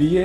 BA,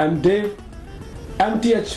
MDiv, MTH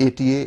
ATA,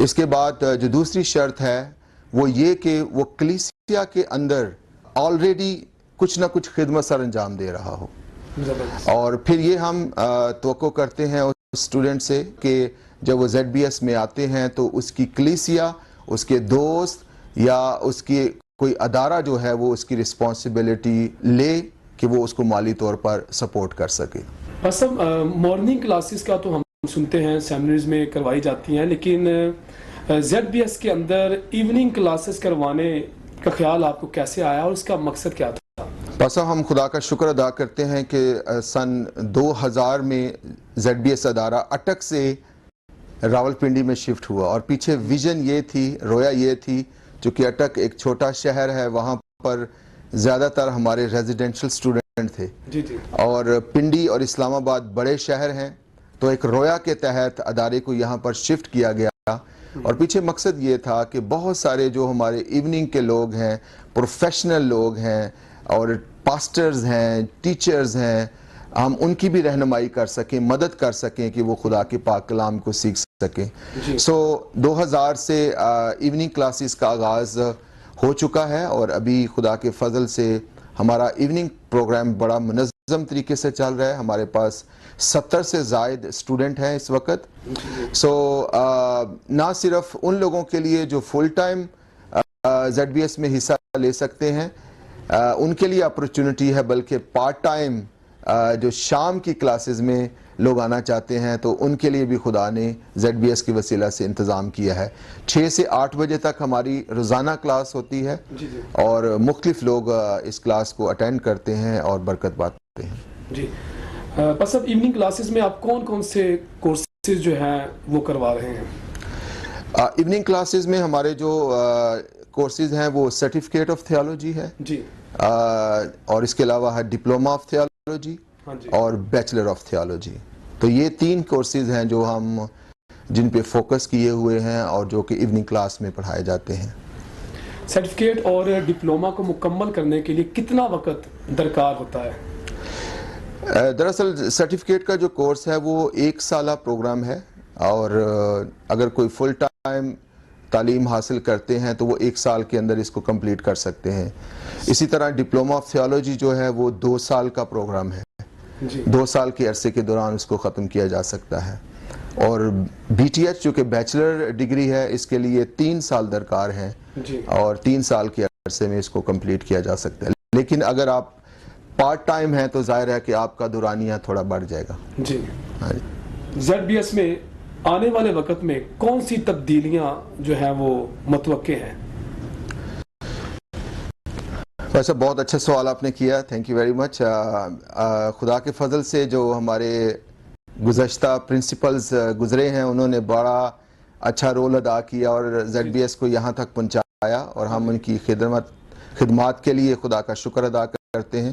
اس کے بعد جو دوسری شرط ہے وہ یہ کہ وہ کلیسیا کے اندر آلریڈی کچھ نہ کچھ خدمت سر انجام دے رہا ہو. اور پھر یہ ہم توقع کرتے ہیں اس اسٹوڈنٹ سے کہ جب وہ ZBS میں آتے ہیں تو اس کی کلیسیا, اس کے دوست یا اس کی کوئی ادارہ جو ہے وہ اس کی رسپانسبلٹی لے کہ وہ اس کو مالی طور پر سپورٹ کر سکے. بس مارننگ کلاسز کا تو ہم سنتے ہیں سیمینرز میں کروائی جاتی ہیں, لیکن ZBS کے اندر ایوننگ کلاسز کروانے کا خیال آپ کو کیسے آیا اور اس کا مقصد کیا تھا؟ بس ہم خدا کا شکر ادا کرتے ہیں کہ سن 2000 میں ZBS ادارہ اٹک سے راولپنڈی میں شفٹ ہوا, اور پیچھے ویژن یہ تھی, رویا یہ تھی, چونکہ اٹک ایک چھوٹا شہر ہے, وہاں پر زیادہ تر ہمارے ریزیڈینشل اسٹوڈنٹ تھے, اور پنڈی اور اسلام آباد بڑے شہر ہیں, تو ایک رویا کے تحت ادارے کو یہاں پر شفٹ کیا گیا. اور پیچھے مقصد یہ تھا کہ بہت سارے جو ہمارے ایوننگ کے لوگ ہیں, پروفیشنل لوگ ہیں اور پاسٹرز ہیں, ٹیچرز ہیں, ہم ان کی بھی رہنمائی کر سکیں, مدد کر سکیں کہ وہ خدا کے پاک کلام کو سیکھ سکیں. سو 2000 سے ایوننگ کلاسز کا آغاز ہو چکا ہے, اور ابھی خدا کے فضل سے ہمارا ایوننگ پروگرام بڑا منظم طریقے سے چل رہا ہے. ہمارے پاس 70 سے زائد اسٹوڈنٹ ہیں اس وقت. سو نہ صرف ان لوگوں کے لیے جو فل ٹائم ZBS میں حصہ لے سکتے ہیں ان کے لیے اپرچونٹی ہے, بلکہ پارٹ ٹائم جو شام کی کلاسز میں لوگ آنا چاہتے ہیں تو ان کے لیے بھی خدا نے ZBS کے وسیلہ سے انتظام کیا ہے. 6 سے 8 بجے تک ہماری روزانہ کلاس ہوتی ہے, اور مختلف لوگ اس کلاس کو اٹینڈ کرتے ہیں اور برکت پاتے ہیں. جی, بس اب ایوننگ کلاسز میں آپ کون کون سے کورسز جو ہیں وہ کروا رہے ہیں؟ ایوننگ کلاسز میں ہمارے جو کورسز ہیں وہ سرٹیفکیٹ آف تھیالوجی ہے, جی, اور اس کے علاوہ ہے ڈپلوما آف تھیالوجی اور بیچلر آف تھیالوجی. تو یہ 3 کورسز ہیں جو ہم جن پہ فوکس کیے ہوئے ہیں اور جو کہ ایوننگ کلاس میں پڑھائے جاتے ہیں. سرٹیفکیٹ اور ڈپلوما کو مکمل کرنے کے لیے کتنا وقت درکار ہوتا ہے؟ دراصل سرٹیفکیٹ کا جو کورس ہے وہ 1 سالہ پروگرام ہے, اور اگر کوئی فل ٹائم تعلیم حاصل کرتے ہیں تو وہ 1 سال کے اندر اس کو کمپلیٹ کر سکتے ہیں. اسی طرح ڈپلوما آف تھیالوجی جو ہے وہ 2 سال کا پروگرام ہے, 2 سال کے عرصے کے دوران اس کو ختم کیا جا سکتا ہے. اور BTH جو کہ بیچلر ڈگری ہے اس کے لیے 3 سال درکار ہیں, اور 3 سال کے عرصے میں اس کو کمپلیٹ کیا جا سکتا ہے. لیکن اگر آپ پارٹ ٹائم ہیں تو ظاہر ہے کہ آپ کا دورانیہ تھوڑا بڑھ جائے گا. جی, ZBS میں آنے والے وقت میں کون سی تبدیلیاں جو ہیں وہ متوقع ہیں؟ ویسے بہت اچھا سوال آپ نے کیا, تھینک یو ویری مچ. خدا کے فضل سے جو ہمارے گزشتہ پرنسپلز گزرے ہیں انہوں نے بڑا اچھا رول ادا کیا اور ZBS کو یہاں تک پہنچایا, اور ہم ان کی خدمات کے لیے خدا کا شکر ادا کرتے ہیں.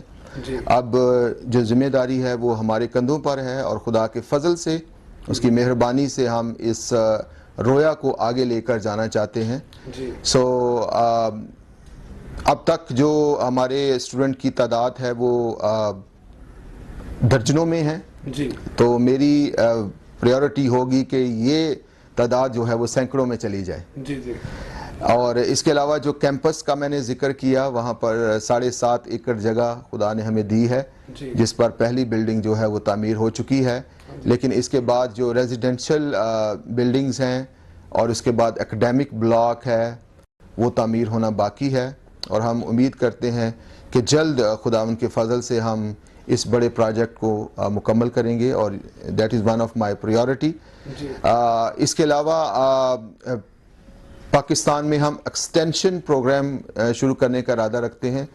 اب جو ذمہ داری ہے وہ ہمارے کندھوں پر ہے, اور خدا کے فضل سے, اس کی مہربانی سے ہم اس رویا کو آگے لے کر جانا چاہتے ہیں. سو اب تک جو ہمارے اسٹوڈنٹ کی تعداد ہے وہ درجنوں میں ہے, تو میری پریورٹی ہوگی کہ یہ تعداد جو ہے وہ سینکڑوں میں چلی جائے. اور اس کے علاوہ جو کیمپس کا میں نے ذکر کیا, وہاں پر 7.5 ایکڑ جگہ خدا نے ہمیں دی ہے, جس پر پہلی بلڈنگ جو ہے وہ تعمیر ہو چکی ہے. لیکن اس کے بعد جو ریزیڈینشل بلڈنگز ہیں اور اس کے بعد اکیڈیمک بلاک ہے وہ تعمیر ہونا باقی ہے, اور ہم امید کرتے ہیں کہ جلد خدا ان کے فضل سے ہم اس بڑے پروجیکٹ کو مکمل کریں گے, اور that is one of my priority. اس کے علاوہ پاکستان میں ہم ایکسٹینشن پروگرام شروع کرنے کا ارادہ رکھتے ہیں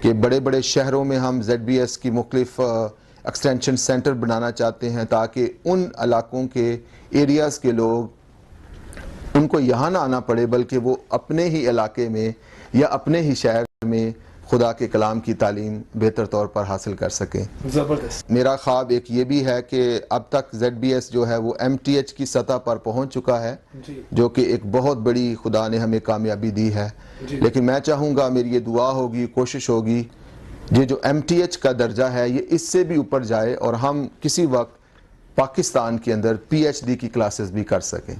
کہ بڑے بڑے شہروں میں ہم ZBS کی مختلف ایکسٹینشن سینٹر بنانا چاہتے ہیں, تاکہ ان علاقوں کے ایریاز کے لوگ ان کو یہاں نہ آنا پڑے, بلکہ وہ اپنے ہی علاقے میں یا اپنے ہی شہر میں خدا کے کلام کی تعلیم بہتر طور پر حاصل کر سکیں. زبردست. میرا خواب ایک یہ بھی ہے کہ اب تک ZBS جو ہے وہ MTH کی سطح پر پہنچ چکا ہے, جو کہ ایک بہت بڑی خدا نے ہمیں کامیابی دی ہے. لیکن میں چاہوں گا, میری یہ دعا ہوگی, کوشش ہوگی, یہ جو MTH کا درجہ ہے یہ اس سے بھی اوپر جائے, اور ہم کسی وقت پاکستان کے اندر PhD کی کلاسز بھی کر سکیں.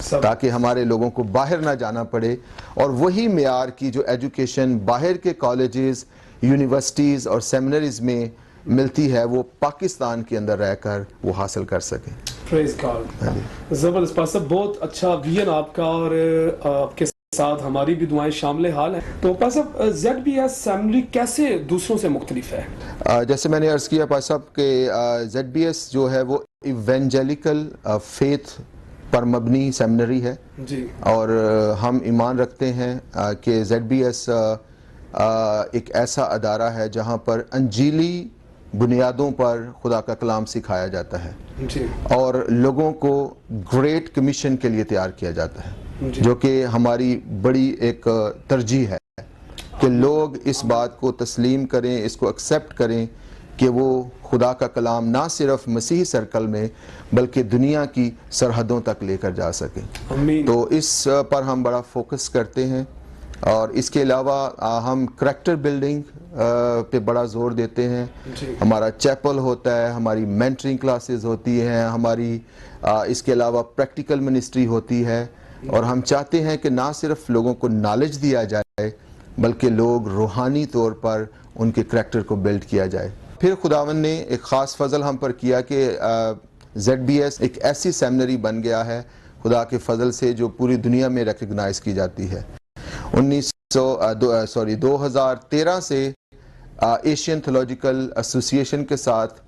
تاکہ ہمارے لوگوں کو باہر نہ جانا پڑے اور وہی معیار کی جو ایجوکیشن باہر کے کالجز، یونیورسٹیز اور سیمنریز میں ملتی ہے وہ پاکستان کے اندر رہ کر وہ حاصل کر سکیں. پریز گاڈ. زبردست پاس صاحب، بہت اچھا ویژن آپ کا، اور آپ کے ساتھ ہماری بھی دعائیں شامل حال ہیں. تو پاس صاحب، زیڈ بی ایس سیمنری کیسے دوسروں سے مختلف ہے؟ جیسے میں نے عرض کیا پاس صاحب کہ زیڈ بی ایس جو ہے وہ ایونجیلیکل فیتھ پر مبنی سیمنری ہے جی. اور ہم ایمان رکھتے ہیں کہ زیڈ بی ایس ایک ایسا ادارہ ہے جہاں پر انجیلی بنیادوں پر خدا کا کلام سکھایا جاتا ہے جی. اور لوگوں کو گریٹ کمیشن کے لیے تیار کیا جاتا ہے، جو کہ ہماری بڑی ایک ترجیح ہے کہ لوگ اس بات کو تسلیم کریں، اس کو ایکسیپٹ کریں کہ وہ خدا کا کلام نہ صرف مسیحی سرکل میں بلکہ دنیا کی سرحدوں تک لے کر جا سکیں. آمین. تو اس پر ہم بڑا فوکس کرتے ہیں اور اس کے علاوہ ہم کریکٹر بلڈنگ پہ بڑا زور دیتے ہیں. جی. ہمارا چیپل ہوتا ہے، ہماری مینٹرنگ کلاسز ہوتی ہیں، ہماری اس کے علاوہ پریکٹیکل منسٹری ہوتی ہے اور ہم چاہتے ہیں کہ نہ صرف لوگوں کو نالج دیا جائے بلکہ لوگ روحانی طور پر ان کے کریکٹر کو بلڈ کیا جائے. پھر خداوند نے ایک خاص فضل ہم پر کیا کہ زیڈ بی ایس ایک ایسی سیمنری بن گیا ہے خدا کے فضل سے جو پوری دنیا میں ریکگنائز کی جاتی ہے. 2013 سے ایشین تھیولوجیکل ایسوسیشن کے ساتھ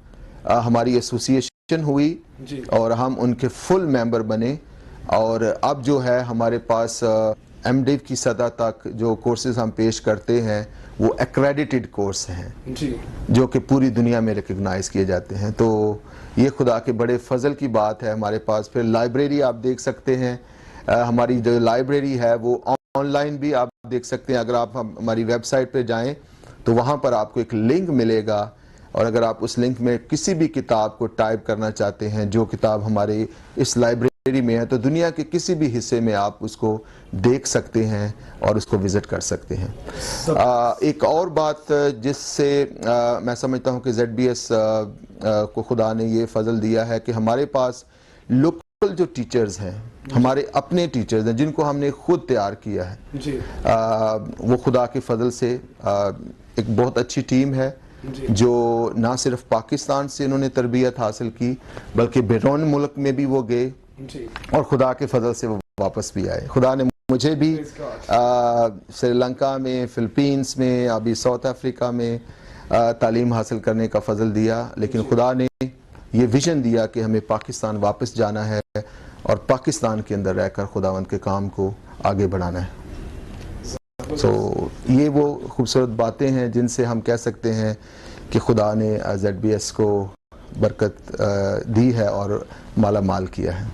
ہماری ایسوسیشن ہوئی جی. اور ہم ان کے فل ممبر بنے اور اب جو ہے ہمارے پاس ایم ڈیو کی سطح تک جو کورسز ہم پیش کرتے ہیں وہ ایکریڈیٹڈ کورس ہیں جی. جو کہ پوری دنیا میں ریکگنائز کیے جاتے ہیں. تو یہ خدا کے بڑے فضل کی بات ہے. ہمارے پاس پھر لائبریری آپ دیکھ سکتے ہیں، ہماری جو لائبریری ہے وہ آن لائن بھی آپ دیکھ سکتے ہیں. اگر آپ ہماری ویب سائٹ پہ جائیں تو وہاں پر آپ کو ایک لنک ملے گا اور اگر آپ اس لنک میں کسی بھی کتاب کو ٹائپ کرنا چاہتے ہیں جو کتاب ہمارے اس لائبریری میں ہے تو دنیا کے کسی بھی حصے میں آپ اس کو دیکھ سکتے ہیں اور اس کو وزٹ کر سکتے ہیں. ایک اور بات جس سے میں سمجھتا ہوں کہ زیڈ بی ایس کو خدا نے یہ فضل دیا ہے کہ ہمارے پاس لوکل جو ٹیچرز ہیں، ہمارے اپنے ٹیچرز ہیں جن کو ہم نے خود تیار کیا ہے، جی. وہ خدا کے فضل سے ایک بہت اچھی ٹیم ہے جو نہ صرف پاکستان سے انہوں نے تربیت حاصل کی بلکہ بیرون ملک میں بھی وہ گئے جی. اور خدا کے فضل سے وہ واپس بھی آئے. خدا نے مجھے بھی سری لنکا میں، فلپینز میں، ابھی ساؤتھ افریقہ میں تعلیم حاصل کرنے کا فضل دیا، لیکن خدا نے یہ ویژن دیا کہ ہمیں پاکستان واپس جانا ہے اور پاکستان کے اندر رہ کر خداوند کے کام کو آگے بڑھانا ہے. تو یہ وہ خوبصورت باتیں ہیں جن سے ہم کہہ سکتے ہیں کہ خدا نے زیڈ بی ایس کو برکت دی ہے اور مالا مال کیا ہے.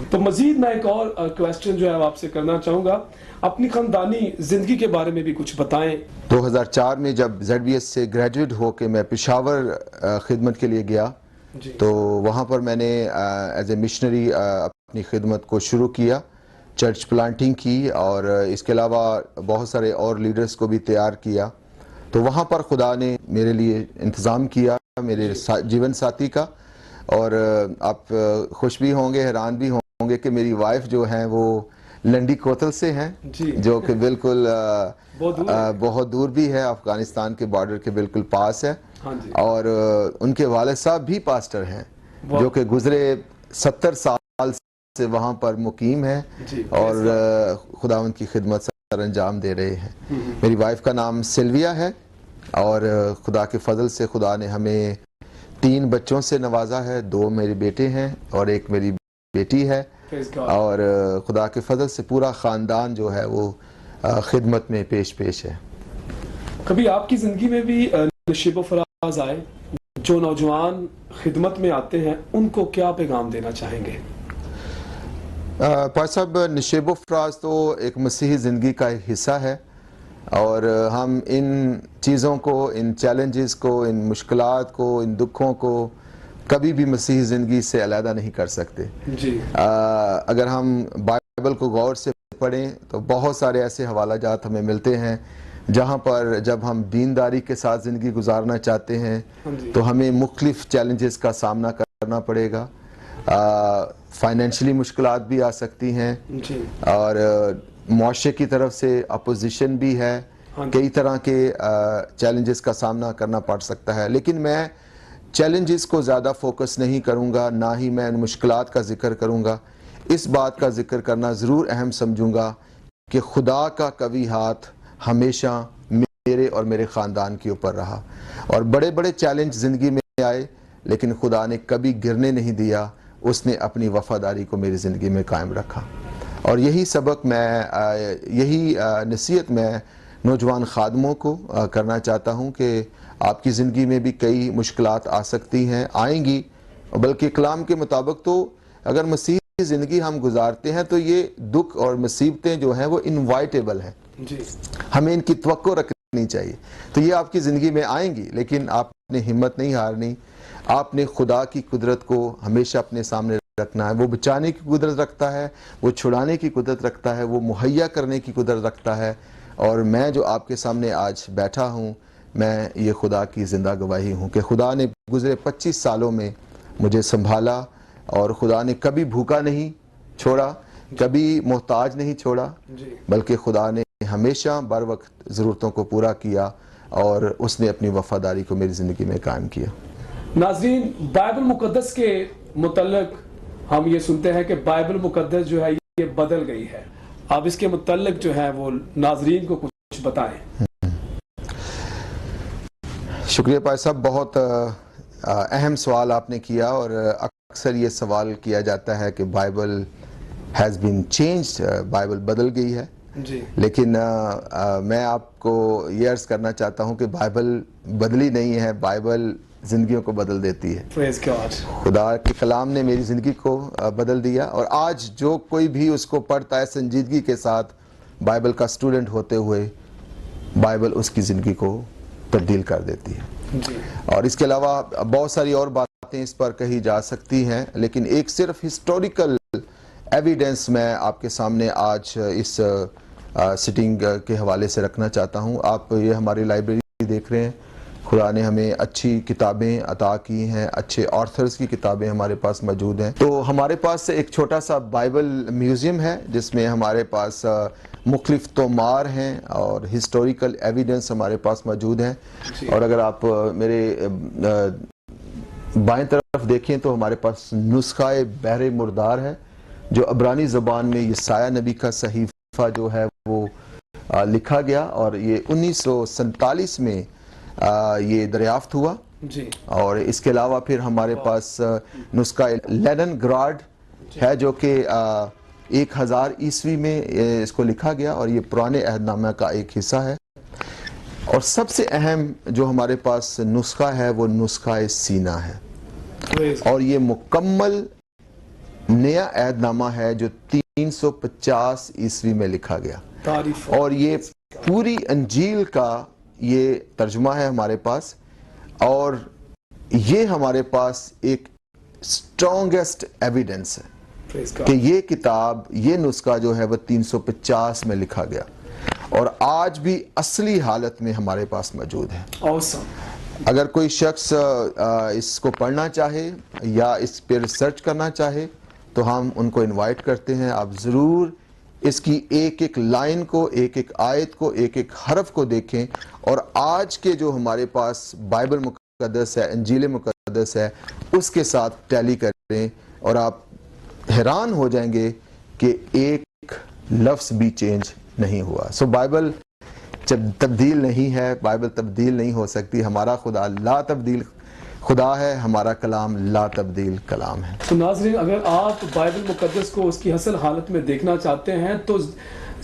تو مزید میں ایک اور کویسچن جو ہے آپ سے کرنا چاہوں گا، اپنی خاندانی زندگی کے بارے میں بھی کچھ بتائیں. 2004 میں جب زیڈ بی ایس سے گریجویٹ ہو کے میں پشاور خدمت کے لیے گیا تو وہاں پر میں نے ایز اے مشنری اپنی خدمت کو شروع کیا، چرچ پلانٹنگ کی اور اس کے علاوہ بہت سارے اور لیڈرز کو بھی تیار کیا. تو وہاں پر خدا نے میرے لیے انتظام کیا میرے جیون ساتھی کا، اور آپ خوش بھی ہوں گے، حیران بھی ہوں گے کہ میری وائف جو ہیں وہ لنڈی کوتل سے ہیں جو کہ بالکل بہت دور بھی ہے، افغانستان کے بارڈر کے بالکل پاس ہے. اور ان کے والد صاحب بھی پاسٹر ہیں جو کہ گزرے 70 سال سے وہاں پر مقیم ہیں اور خداوند کی خدمت سر انجام دے رہے ہیں. میری وائف کا نام سلویا ہے اور خدا کے فضل سے خدا نے ہمیں 3 بچوں سے نوازا ہے. 2 میرے بیٹے ہیں اور 1 میری بیٹی ہے اور خدا کے فضل سے پورا خاندان جو ہے وہ خدمت میں پیش ہے. کبھی آپ کی زندگی میں بھی نشیب و فراز آئے؟ جو نوجوان خدمت میں آتے ہیں ان کو کیا پیغام دینا چاہیں گے؟ پاس صاحب، نشیب و فراز تو ایک مسیحی زندگی کا ایک حصہ ہے اور ہم ان چیزوں کو، ان چیلنجز کو، ان مشکلات کو، ان دکھوں کو کبھی بھی مسیحی زندگی سے علیحدہ نہیں کر سکتے. جی. اگر ہم بائبل کو غور سے پڑھیں تو بہت سارے ایسے حوالہ جات ہمیں ملتے ہیں جہاں پر جب ہم دینداری کے ساتھ زندگی گزارنا چاہتے ہیں تو ہمیں مختلف چیلنجز کا سامنا کرنا پڑے گا. فائنینشلی مشکلات بھی آ سکتی ہیں جی اور معاشرے کی طرف سے اپوزیشن بھی ہے, کئی طرح کے چیلنجز کا سامنا کرنا پڑ سکتا ہے. لیکن میں چیلنجز کو زیادہ فوکس نہیں کروں گا, نہ ہی میں ان مشکلات کا ذکر کروں گا. اس بات کا ذکر کرنا ضرور اہم سمجھوں گا کہ خدا کا قوی ہاتھ ہمیشہ میرے اور میرے خاندان کے اوپر رہا, اور بڑے بڑے چیلنج زندگی میں آئے لیکن خدا نے کبھی گرنے نہیں دیا, اس نے اپنی وفاداری کو میری زندگی میں قائم رکھا. اور یہی سبق یہی نصیحت میں نوجوان خادموں کو کرنا چاہتا ہوں کہ آپ کی زندگی میں بھی کئی مشکلات آ سکتی ہیں, آئیں گی, بلکہ کلام کے مطابق تو اگر مسیحی زندگی ہم گزارتے ہیں تو یہ دکھ اور مصیبتیں جو ہیں وہ انوائٹیبل ہیں, ہمیں ان کی توقع رکھنی چاہیے. تو یہ آپ کی زندگی میں آئیں گی, لیکن آپ نے ہمت نہیں ہارنی, آپ نے خدا کی قدرت کو ہمیشہ اپنے سامنے رکھنا ہے. وہ بچانے کی قدرت رکھتا ہے, وہ چھڑانے کی قدرت رکھتا ہے, وہ مہیا کرنے کی قدرت رکھتا ہے. اور میں جو آپ کے سامنے آج بیٹھا ہوں, میں یہ خدا کی زندہ گواہی ہوں کہ خدا نے گزرے 25 سالوں میں مجھے سنبھالا, اور خدا نے کبھی بھوکا نہیں چھوڑا, کبھی محتاج نہیں چھوڑا, بلکہ خدا نے ہمیشہ بر وقت ضرورتوں کو پورا کیا, اور اس نے اپنی وفاداری کو میری زندگی میں قائم کیا. ناظرین, بائبل مقدس کے متعلق ہم یہ سنتے ہیں کہ بائبل مقدس جو ہے یہ بدل گئی ہے. آپ اس کے متعلق جو ہے وہ ناظرین کو کچھ بتائیں. شکریہ پائے صاحب, بہت اہم سوال آپ نے کیا, اور اکثر یہ سوال کیا جاتا ہے کہ Bible has been changed, Bible بدل گئی ہے. لیکن میں آپ کو یہ عرض کرنا چاہتا ہوں کہ بائبل بدلی نہیں ہے, بائبل زندگیوں کو بدل دیتی ہے. خدا کے کلام نے میری زندگی کو بدل دیا, اور آج جو کوئی بھی اس کو پڑھتا ہے سنجیدگی کے ساتھ بائبل کا اسٹوڈنٹ ہوتے ہوئے, بائبل اس کی زندگی کو تبدیل کر دیتی ہے. اور اس کے علاوہ بہت ساری اور باتیں اس پر کہی جا سکتی ہیں, لیکن ایک صرف ہسٹوریکل ایویڈنس میں آپ کے سامنے آج اس سٹنگ کے حوالے سے رکھنا چاہتا ہوں. آپ یہ ہماری لائبریری دیکھ رہے ہیں, خدا نے ہمیں اچھی کتابیں عطا کی ہیں, اچھے آتھرز کی کتابیں ہمارے پاس موجود ہیں. تو ہمارے پاس ایک چھوٹا سا بائبل میوزیم ہے جس میں ہمارے پاس مختلف تومار ہیں اور ہسٹوریکل ایویڈنس ہمارے پاس موجود ہیں. اور اگر آپ میرے بائیں طرف دیکھیں تو ہمارے پاس نسخہ بحر مردار ہے, جو عبرانی زبان میں یسایہ نبی کا صحیفہ جو ہے وہ لکھا گیا, اور یہ 1947 میں یہ دریافت ہوا. اور اس کے علاوہ پھر ہمارے پاس نسخہ لینن گراڈ ہے, جو کہ 1000 عیسوی میں اس کو لکھا گیا, اور یہ پرانے عہد نامہ کا ایک حصہ ہے. اور سب سے اہم جو ہمارے پاس نسخہ ہے وہ نسخہ سینا ہے, اور یہ مکمل نیا عہد نامہ ہے جو 350 عیسوی میں لکھا گیا, اور یہ پوری انجیل کا یہ ترجمہ ہے ہمارے پاس. اور یہ ہمارے پاس ایک اسٹرانگسٹ ایویڈنس ہے کہ یہ کتاب, یہ نسخہ جو ہے وہ 350 میں لکھا گیا, اور آج بھی اصلی حالت میں ہمارے پاس موجود ہے. اگر کوئی شخص اس کو پڑھنا چاہے یا اس پہ ریسرچ کرنا چاہے تو ہم ان کو انوائٹ کرتے ہیں, آپ ضرور اس کی ایک ایک لائن کو, ایک ایک آیت کو, ایک ایک حرف کو دیکھیں, اور آج کے جو ہمارے پاس بائبل مقدس ہے, انجیل مقدس ہے, اس کے ساتھ ٹیلی کریں, اور آپ حیران ہو جائیں گے کہ ایک لفظ بھی چینج نہیں ہوا. سو بائبل جب تبدیل نہیں ہے, بائبل تبدیل نہیں ہو سکتی. ہمارا خدا لا تبدیل خدا ہے, ہمارا کلام لا تبدیل کلام ہے. تو ناظرین, اگر آپ بائبل مقدس کو اس کی اصل حالت میں دیکھنا چاہتے ہیں تو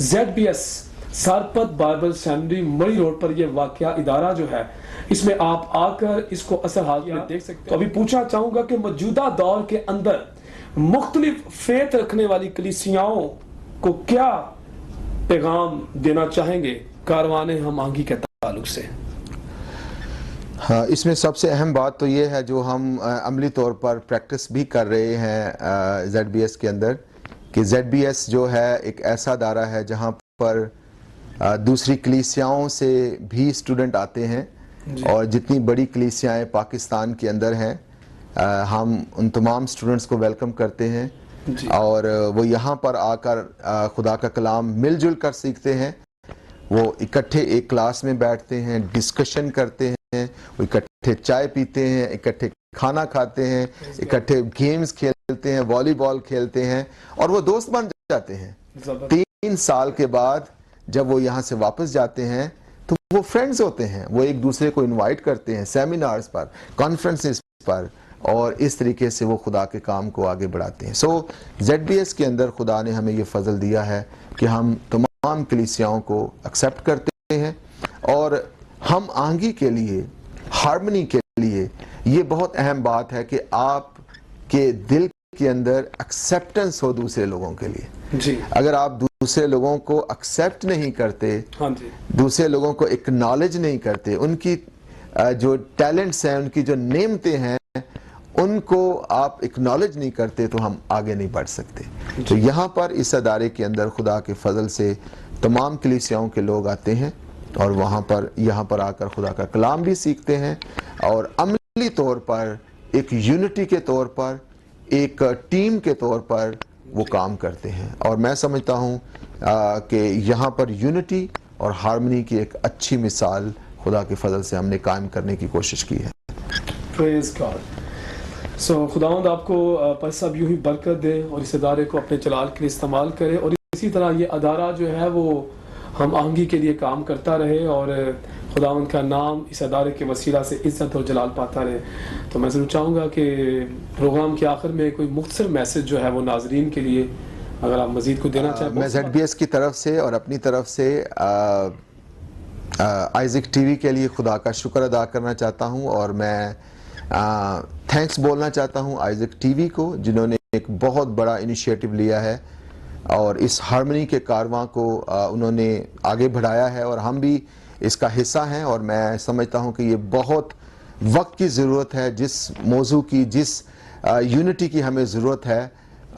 ZBS سارپت بائبل سیمنری مری روڈ پر یہ واقعہ ادارہ جو ہے, اس میں آپ آ کر اس کو اصل حالت میں دیکھ سکتے ہیں. تو ابھی پوچھنا چاہوں گا کہ موجودہ دور کے اندر مختلف فیت رکھنے والی کلیسیاؤں کو کیا پیغام دینا چاہیں گے کاروان ہم آہنگی کے تعلق سے؟ ہاں, اس میں سب سے اہم بات تو یہ ہے جو ہم عملی طور پر پریکٹس بھی کر رہے ہیں ZBS کے اندر, کہ ZBS جو ہے ایک ایسا ادارہ ہے جہاں پر دوسری کلیسیاؤں سے بھی اسٹوڈنٹ آتے ہیں, اور جتنی بڑی کلیسیائیں پاکستان کے اندر ہیں ہم ان تمام اسٹوڈنٹس کو ویلکم کرتے ہیں. جی۔ اور وہ یہاں پر آ کر خدا کا کلام مل جل کر سیکھتے ہیں. وہ اکٹھے ایک کلاس میں بیٹھتے ہیں, ڈسکشن کرتے ہیں, وہ اکٹھے چائے پیتے ہیں, اکٹھے کھانا کھاتے ہیں, اکٹھے گیمز کھیلتے ہیں, والی بال کھیلتے ہیں, اور وہ دوست بن جاتے ہیں. 3 سال کے بعد جب وہ یہاں سے واپس جاتے ہیں تو وہ فرینڈز ہوتے ہیں. وہ ایک دوسرے کو انوائٹ کرتے ہیں سیمینارز پر, کانفرنسز پر, اور اس طریقے سے وہ خدا کے کام کو آگے بڑھاتے ہیں. سو ZBS کے اندر خدا نے ہمیں یہ فضل دیا ہے کہ ہم تمام کلیسیاؤں کو ایکسیپٹ کرتے ہیں, اور ہم آہنگی کے لیے, ہارمنی کے لیے یہ بہت اہم بات ہے کہ آپ کے دل کے اندر ایکسیپٹنس ہو دوسرے لوگوں کے لیے. جی. اگر آپ دوسرے لوگوں کو ایکسیپٹ نہیں کرتے, ہاں جی, دوسرے لوگوں کو اکنالج نہیں کرتے, ان کی جو ٹیلنٹس ہیں, ان کی جو نعمتیں ہیں, ان کو آپ اکنالج نہیں کرتے, تو ہم آگے نہیں بڑھ سکتے. تو یہاں پر اس ادارے کے اندر خدا کے فضل سے تمام کلیسیاؤں کے لوگ آتے ہیں, اور وہاں پر یہاں پر آ کر خدا کا کلام بھی سیکھتے ہیں, اور عملی طور پر ایک یونٹی کے طور پر, ایک ٹیم کے طور پر وہ کام کرتے ہیں. اور میں سمجھتا ہوں کہ یہاں پر یونٹی اور ہارمنی کی ایک اچھی مثال خدا کے فضل سے ہم نے قائم کرنے کی کوشش کی ہے. پریز گاڈ. سو خداوند آپ کو صاحب یوں ہی برکت دے, اور اس ادارے کو اپنے جلال کے لیے استعمال کرے, اور اسی طرح یہ ادارہ جو ہے وہ ہم آہنگی کے لیے کام کرتا رہے, اور خداوند کا نام اس ادارے کے وسیلہ سے عزت اور جلال پاتا رہے. تو میں ضرور چاہوں گا کہ پروگرام کے آخر میں کوئی مختصر میسج جو ہے وہ ناظرین کے لیے اگر آپ مزید کو دینا چاہیں. میں ZBS کی طرف سے اور اپنی طرف سے آئزک ٹی وی کے لیے خدا کا شکر ادا کرنا چاہتا ہوں, اور میں تھینکس بولنا چاہتا ہوں آئزک ٹی وی کو, جنہوں نے ایک بہت بڑا انیشیٹو لیا ہے, اور اس ہارمنی کے کارواں کو انہوں نے آگے بڑھایا ہے, اور ہم بھی اس کا حصہ ہیں. اور میں سمجھتا ہوں کہ یہ بہت وقت کی ضرورت ہے, جس موضوع کی, جس یونٹی کی ہمیں ضرورت ہے,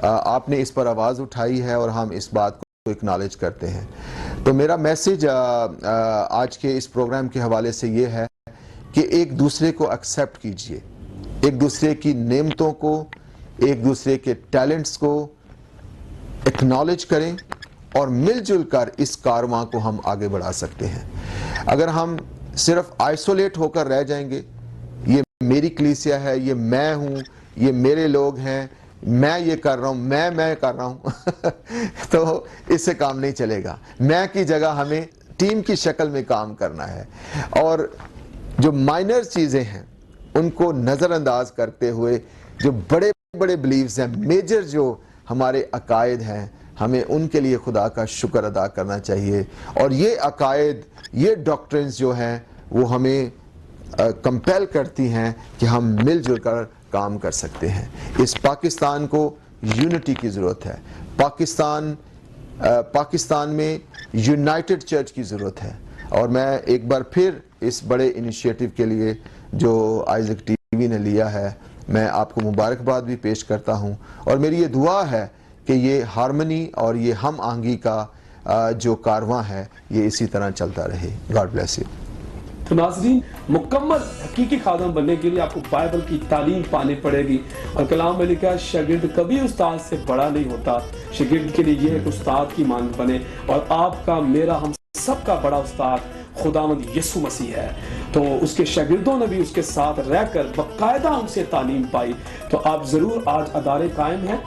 آپ نے اس پر آواز اٹھائی ہے, اور ہم اس بات کو اکنالج کرتے ہیں. تو میرا میسج آج کے اس پروگرام کے حوالے سے یہ ہے کہ ایک دوسرے کو ایکسیپٹ کیجئے, ایک دوسرے کی نعمتوں کو, ایک دوسرے کے ٹیلنٹس کو اکنالج کریں, اور مل جل کر اس کارواں کو ہم آگے بڑھا سکتے ہیں. اگر ہم صرف آئسولیٹ ہو کر رہ جائیں گے, یہ میری کلیسیا ہے, یہ میں ہوں, یہ میرے لوگ ہیں, میں یہ کر رہا ہوں, میں کر رہا ہوں تو اس سے کام نہیں چلے گا. میں کی جگہ ہمیں ٹیم کی شکل میں کام کرنا ہے, اور جو مائنر چیزیں ہیں ان کو نظر انداز کرتے ہوئے جو بڑے بڑے بلیفز ہیں, میجر جو ہمارے عقائد ہیں, ہمیں ان کے لیے خدا کا شکر ادا کرنا چاہیے. اور یہ عقائد, یہ ڈاکٹرنز جو ہیں وہ ہمیں کمپیل کرتی ہیں کہ ہم مل جل کر کام کر سکتے ہیں. اس پاکستان کو یونٹی کی ضرورت ہے, پاکستان میں یونائٹڈ چرچ کی ضرورت ہے. اور میں ایک بار پھر اس بڑے انیشیٹو کے لیے جو آئزک ٹی وی نے لیا ہے, میں آپ کو مبارکباد بھی پیش کرتا ہوں, اور میری یہ دعا ہے کہ یہ ہارمنی اور یہ ہم آہنگی کا جو کارواں ہے یہ اسی طرح چلتا رہے. God bless you. تو ناظرین, مکمل حقیقی خادم بننے کے لیے آپ کو بائبل کی تعلیم پانی پڑے گی, اور کلام میں لکھا ہے شاگرد کبھی استاد سے بڑا نہیں ہوتا. شاگرد کے لیے یہ ہے کہ استاد کی مانند بنے, اور آپ کا, میرا, ہم سب کا بڑا استاد خداوند یسوع مسیح ہے. تو اس کے شاگردوں نے بھی اس کے ساتھ رہ کر باقاعدہ ان سے تعلیم پائی. تو آپ ضرور, آج ادارے قائم ہیں,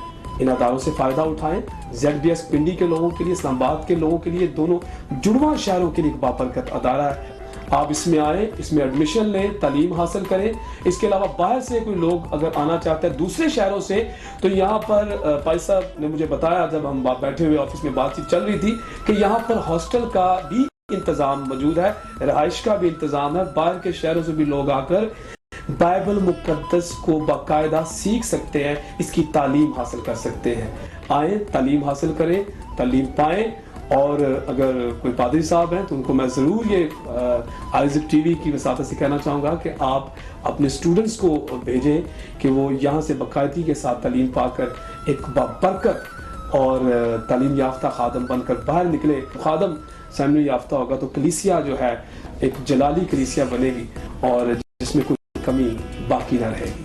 ان اداروں سے فائدہ اٹھائیں. ZBS پنڈی کے لوگوں کے لیے, اسلام آباد کے لوگوں کے لیے, دونوں جڑواں شہروں کے لیے ایک بابرکت ادارہ ہے. آپ اس میں آئیں, اس میں ایڈمیشن لیں, تعلیم حاصل کریں. اس کے علاوہ باہر سے کوئی لوگ اگر آنا چاہتے ہیں دوسرے شہروں سے, تو یہاں پر پائی صاحب نے مجھے بتایا جب ہم بیٹھے ہوئے آفس میں بات چیت چل رہی تھی کہ یہاں پر ہاسٹل کا بھی انتظام موجود ہے, رہائش کا بھی انتظام ہے. باہر کے شہروں سے بھی لوگ آ کر بائبل مقدس کو باقاعدہ سیکھ سکتے ہیں, اس کی تعلیم حاصل کر سکتے ہیں. آئیں, تعلیم حاصل کریں, تعلیم پائیں. اور اگر کوئی پادری صاحب ہیں تو ان کو میں ضرور یہ آئزک ٹی وی کی وساطت سے کہنا چاہوں گا کہ آپ اپنے اسٹوڈنٹس کو بھیجیں کہ وہ یہاں سے باقاعدگی کے ساتھ تعلیم پا کر ایک برکت اور تعلیم یافتہ خادم بن کر باہر نکلے. خادم سیمنی یافتہ ہوگا تو کلیسیا جو ہے ایک جلالی کلیسیا بنے گی, اور جس میں کوئی کمی باقی نہ رہے گی.